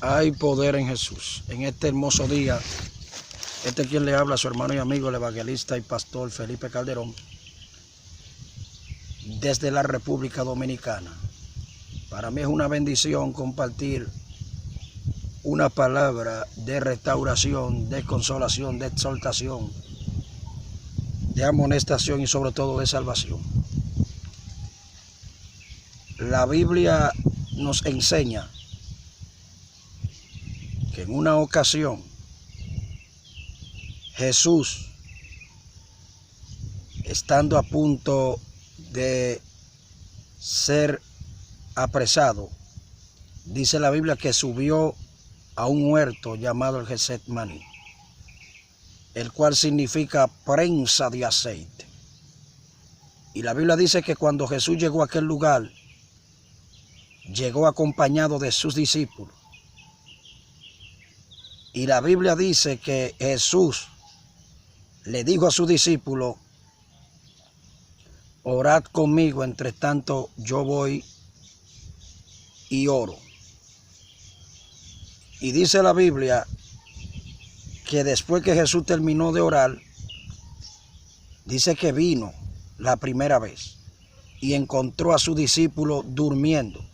Hay poder en Jesús. En este hermoso día, quien le habla, su hermano y amigo, el evangelista y pastor Felipe Calderón, desde la República Dominicana. Para mí es una bendición compartir una palabra de restauración, de consolación, de exhortación, de amonestación y sobre todo de salvación. La Biblia nos enseña que en una ocasión Jesús, estando a punto de ser apresado, dice la Biblia que subió a un huerto llamado el Getsemaní, el cual significa prensa de aceite. Y la Biblia dice que cuando Jesús llegó a aquel lugar, llegó acompañado de sus discípulos. Y la Biblia dice que Jesús le dijo a sus discípulos: orad conmigo, entre tanto yo voy y oro. Y dice la Biblia que después que Jesús terminó de orar, dice que vino la primera vez y encontró a sus discípulos durmiendo.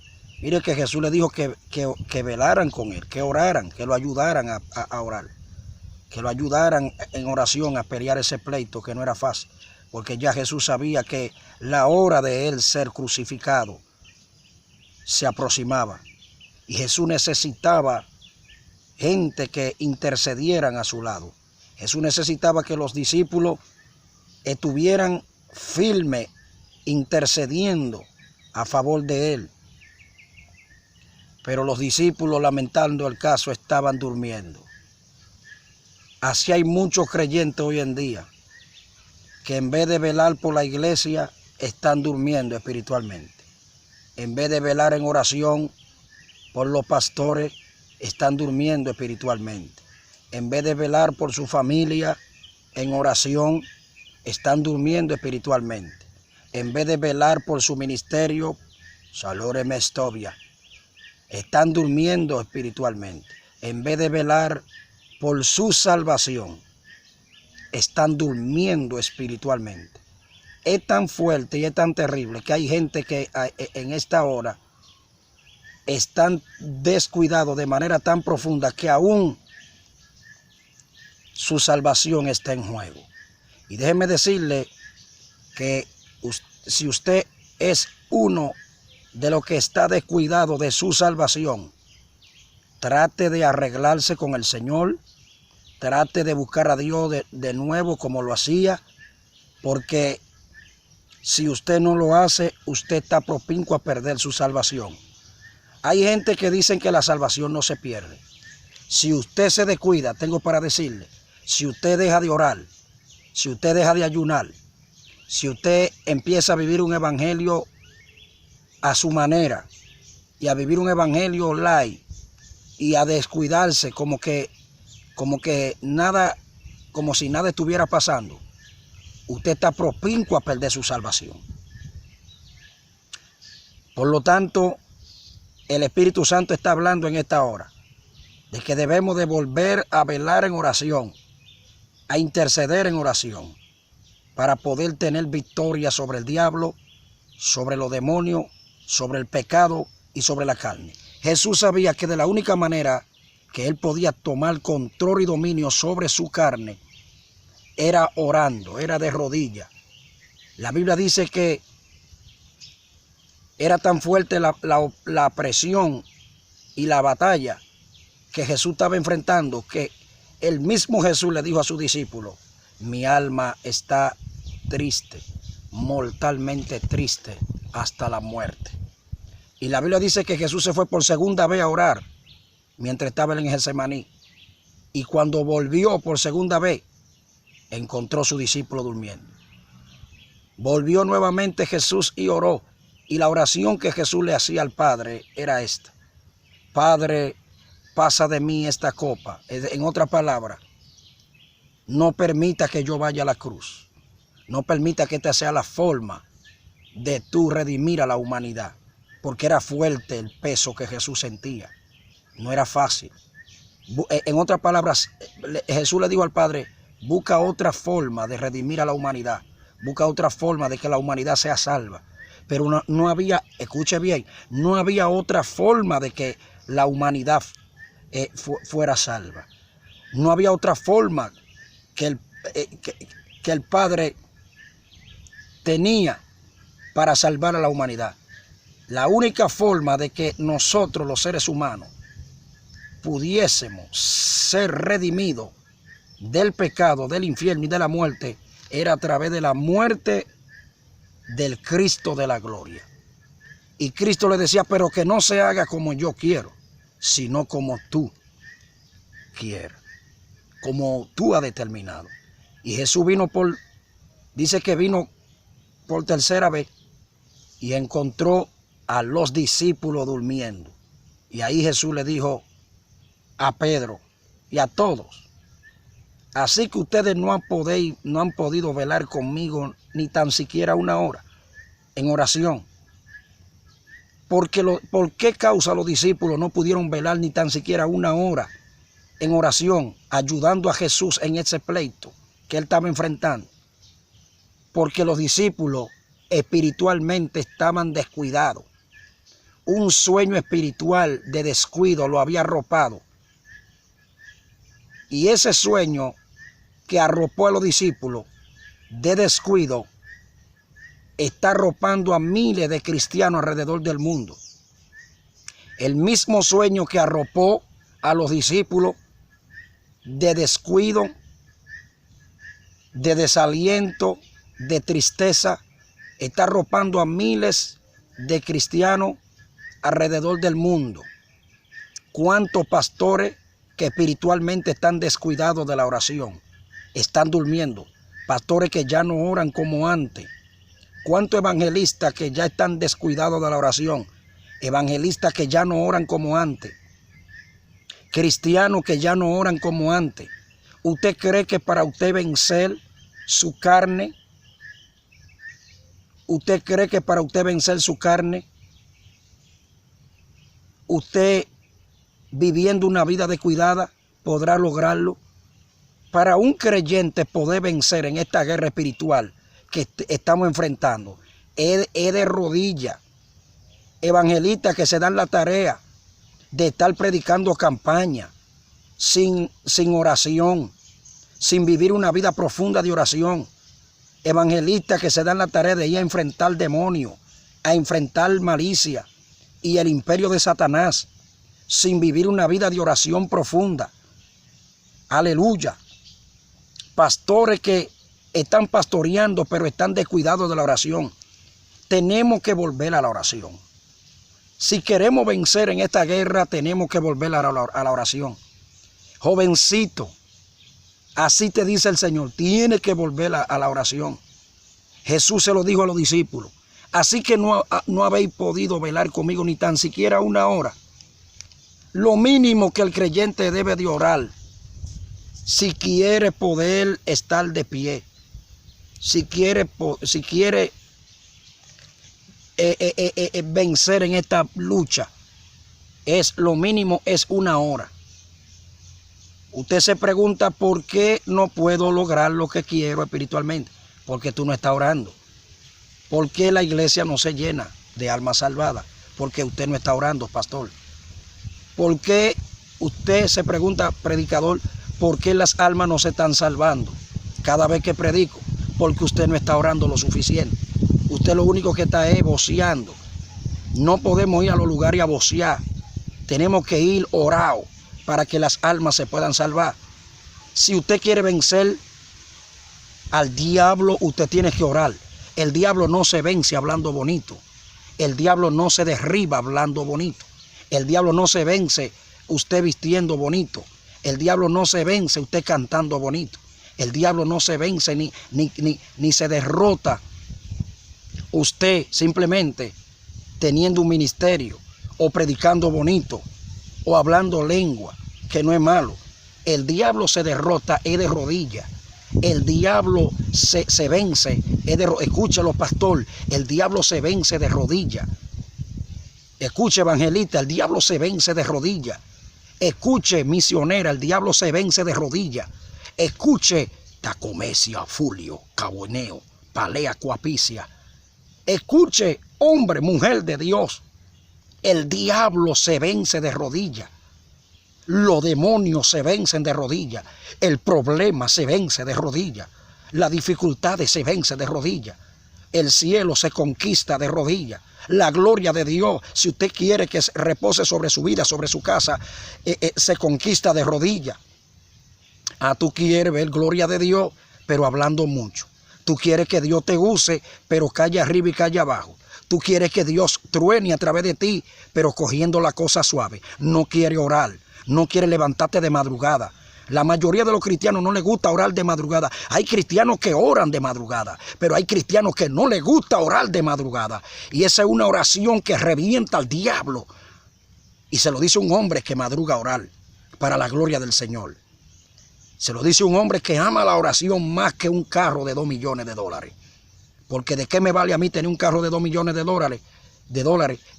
Mire que Jesús le dijo que velaran con él, que oraran, que lo ayudaran a orar, que lo ayudaran en oración a pelear ese pleito que no era fácil, porque ya Jesús sabía que la hora de él ser crucificado se aproximaba y Jesús necesitaba gente que intercedieran a su lado. Jesús necesitaba que los discípulos estuvieran firmes, intercediendo a favor de él. Pero los discípulos, lamentando el caso, estaban durmiendo. Así hay muchos creyentes hoy en día que en vez de velar por la iglesia, están durmiendo espiritualmente. En vez de velar en oración por los pastores, están durmiendo espiritualmente. En vez de velar por su familia en oración, están durmiendo espiritualmente. En vez de velar por su ministerio, Salore Mestovia, están durmiendo espiritualmente. En vez de velar por su salvación, están durmiendo espiritualmente. Es tan fuerte y es tan terrible que hay gente que en esta hora están descuidados de manera tan profunda que aún su salvación está en juego. Y déjeme decirle que si usted es uno de los que está descuidado de su salvación, trate de arreglarse con el Señor, trate de buscar a Dios de nuevo como lo hacía, porque si usted no lo hace, usted está propincuo a perder su salvación. Hay gente que dicen que la salvación no se pierde. Si usted se descuida, tengo para decirle, si usted deja de orar, si usted deja de ayunar, si usted empieza a vivir un evangelio a su manera y a vivir un evangelio light y a descuidarse como que nada, como si nada estuviera pasando, usted está propincuo a perder su salvación. Por lo tanto, el Espíritu Santo está hablando en esta hora de que debemos de volver a velar en oración, a interceder en oración, para poder tener victoria sobre el diablo, sobre los demonios, sobre el pecado y sobre la carne. Jesús sabía que de la única manera que él podía tomar control y dominio sobre su carne era orando, era de rodillas. La Biblia dice que era tan fuerte la presión y la batalla que Jesús estaba enfrentando, que el mismo Jesús le dijo a sus discípulos: mi alma está triste, mortalmente triste hasta la muerte. Y la Biblia dice que Jesús se fue por segunda vez a orar mientras estaba en Getsemaní. Y cuando volvió por segunda vez, encontró a su discípulo durmiendo. Volvió nuevamente Jesús y oró. Y la oración que Jesús le hacía al Padre era esta: Padre, pasa de mí esta copa. En otras palabras, no permita que yo vaya a la cruz. No permita que esta sea la forma de tú redimir a la humanidad. Porque era fuerte el peso que Jesús sentía. No era fácil. En otras palabras, Jesús le dijo al Padre, busca otra forma de redimir a la humanidad. Busca otra forma de que la humanidad sea salva. Pero no había, escuche bien, no había otra forma de que la humanidad fuera salva. No había otra forma que el Padre tenía para salvar a la humanidad. La única forma de que nosotros, los seres humanos, pudiésemos ser redimidos del pecado, del infierno y de la muerte, era a través de la muerte del Cristo de la gloria. Y Cristo le decía, pero que no se haga como yo quiero, sino como tú quieres, como tú has determinado. Y Jesús dice que vino por tercera vez y encontró a los discípulos durmiendo. Y ahí Jesús le dijo a Pedro y a todos, así que ustedes no han podido velar conmigo ni tan siquiera una hora en oración. ¿Por qué causa los discípulos no pudieron velar ni tan siquiera una hora en oración, ayudando a Jesús en ese pleito que él estaba enfrentando? Porque los discípulos espiritualmente estaban descuidados. Un sueño espiritual de descuido lo había arropado. Y ese sueño que arropó a los discípulos de descuido está arropando a miles de cristianos alrededor del mundo. El mismo sueño que arropó a los discípulos de descuido, de desaliento, de tristeza, está arropando a miles de cristianos alrededor del mundo. ¿Cuántos pastores que espiritualmente están descuidados de la oración están durmiendo? Pastores que ya no oran como antes. ¿Cuántos evangelistas que ya están descuidados de la oración? Evangelistas que ya no oran como antes. Cristianos que ya no oran como antes. ¿Usted cree que para usted vencer su carne, usted viviendo una vida descuidada podrá lograrlo? Para un creyente poder vencer en esta guerra espiritual que estamos enfrentando, es de rodillas. Evangelistas que se dan la tarea de estar predicando campaña sin oración, sin vivir una vida profunda de oración. Evangelistas que se dan la tarea de ir a enfrentar demonios, a enfrentar malicia y el imperio de Satanás, sin vivir una vida de oración profunda. Aleluya. Pastores que están pastoreando pero están descuidados de la oración. Tenemos que volver a la oración. Si queremos vencer en esta guerra, tenemos que volver a la oración. Jovencito, así te dice el Señor, tienes que volver a la oración. Jesús se lo dijo a los discípulos. Así que no habéis podido velar conmigo ni tan siquiera una hora. Lo mínimo que el creyente debe de orar, si quiere poder estar de pie, si quiere vencer en esta lucha, lo mínimo es una hora. Usted se pregunta, ¿por qué no puedo lograr lo que quiero espiritualmente? Porque tú no estás orando. ¿Por qué la iglesia no se llena de almas salvadas? Porque usted no está orando, pastor. ¿Por qué usted se pregunta, predicador, por qué las almas no se están salvando cada vez que predico? Porque usted no está orando lo suficiente. Usted lo único que está es voceando. No podemos ir a los lugares a vocear. Tenemos que ir orados para que las almas se puedan salvar. Si usted quiere vencer al diablo, usted tiene que orar. El diablo no se vence hablando bonito. El diablo no se derriba hablando bonito. El diablo no se vence usted vistiendo bonito. El diablo no se vence usted cantando bonito. El diablo no se vence ni se derrota usted simplemente teniendo un ministerio o predicando bonito o hablando lengua, que no es malo. El diablo se derrota es de rodillas. El diablo se vence es de rodillas. Escúchalo, pastor, el diablo se vence de rodillas. Escuche, evangelista, el diablo se vence de rodillas. Escuche, misionera, el diablo se vence de rodillas. Escuche, tacomesia, fulio, caboneo, palea, coapicia. Escuche, hombre, mujer de Dios, el diablo se vence de rodillas. Los demonios se vencen de rodillas. El problema se vence de rodillas. Las dificultades se vencen de rodillas. El cielo se conquista de rodillas. La gloria de Dios, si usted quiere que repose sobre su vida, sobre su casa, se conquista de rodillas. Tú quieres ver gloria de Dios, pero hablando mucho. Tú quieres que Dios te use, pero calle arriba y calle abajo. Tú quieres que Dios truene a través de ti, pero cogiendo la cosa suave. No quiere orar, no quiere levantarte de madrugada. La mayoría de los cristianos no les gusta orar de madrugada. Hay cristianos que oran de madrugada, pero hay cristianos que no les gusta orar de madrugada. Y esa es una oración que revienta al diablo. Y se lo dice un hombre que madruga a orar para la gloria del Señor. Se lo dice un hombre que ama la oración más que un carro de $2 millones. Porque ¿de qué me vale a mí tener un carro de $2 millones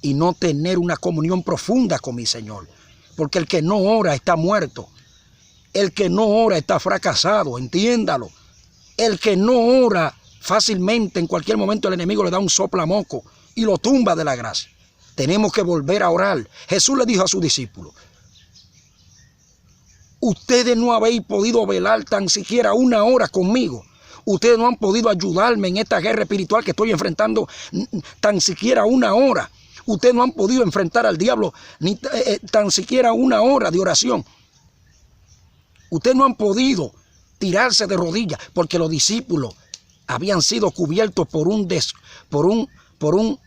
y no tener una comunión profunda con mi Señor? Porque el que no ora está muerto. El que no ora está fracasado, entiéndalo. El que no ora fácilmente, en cualquier momento el enemigo le da un soplamoco y lo tumba de la gracia. Tenemos que volver a orar. Jesús le dijo a sus discípulos: ustedes no habéis podido velar tan siquiera una hora conmigo. Ustedes no han podido ayudarme en esta guerra espiritual que estoy enfrentando tan siquiera una hora. Ustedes no han podido enfrentar al diablo ni tan siquiera una hora de oración. Ustedes no han podido tirarse de rodillas porque los discípulos habían sido cubiertos por un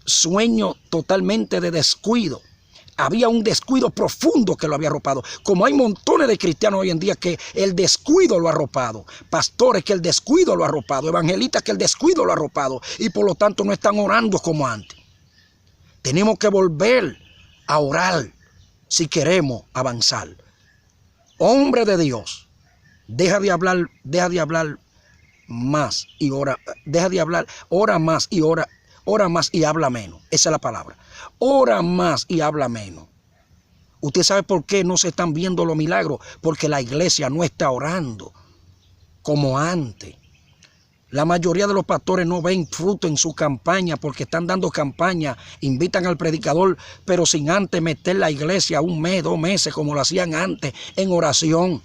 sueño totalmente de descuido. Había un descuido profundo que lo había arropado. Como hay montones de cristianos hoy en día que el descuido lo ha arropado. Pastores que el descuido lo ha arropado. Evangelistas que el descuido lo ha arropado. Y por lo tanto no están orando como antes. Tenemos que volver a orar si queremos avanzar. Hombre de Dios, deja de hablar más y ora. Deja de hablar, ora más y ora más y habla menos. Esa es la palabra. Ora más y habla menos. ¿Usted sabe por qué no se están viendo los milagros? Porque la iglesia no está orando como antes. La mayoría de los pastores no ven fruto en su campaña porque están dando campaña, invitan al predicador, pero sin antes meter la iglesia 1 mes, 2 meses, como lo hacían antes, en oración.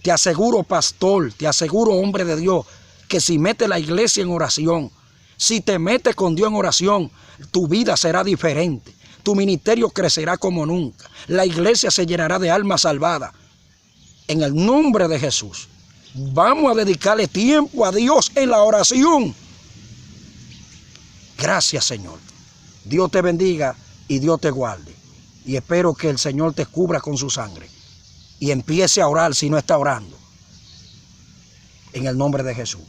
Te aseguro, pastor, te aseguro, hombre de Dios, que si metes la iglesia en oración, si te metes con Dios en oración, tu vida será diferente. Tu ministerio crecerá como nunca. La iglesia se llenará de almas salvadas. En el nombre de Jesús. Vamos a dedicarle tiempo a Dios en la oración. Gracias, Señor. Dios te bendiga y Dios te guarde. Y espero que el Señor te cubra con su sangre. Y empiece a orar si no está orando. En el nombre de Jesús.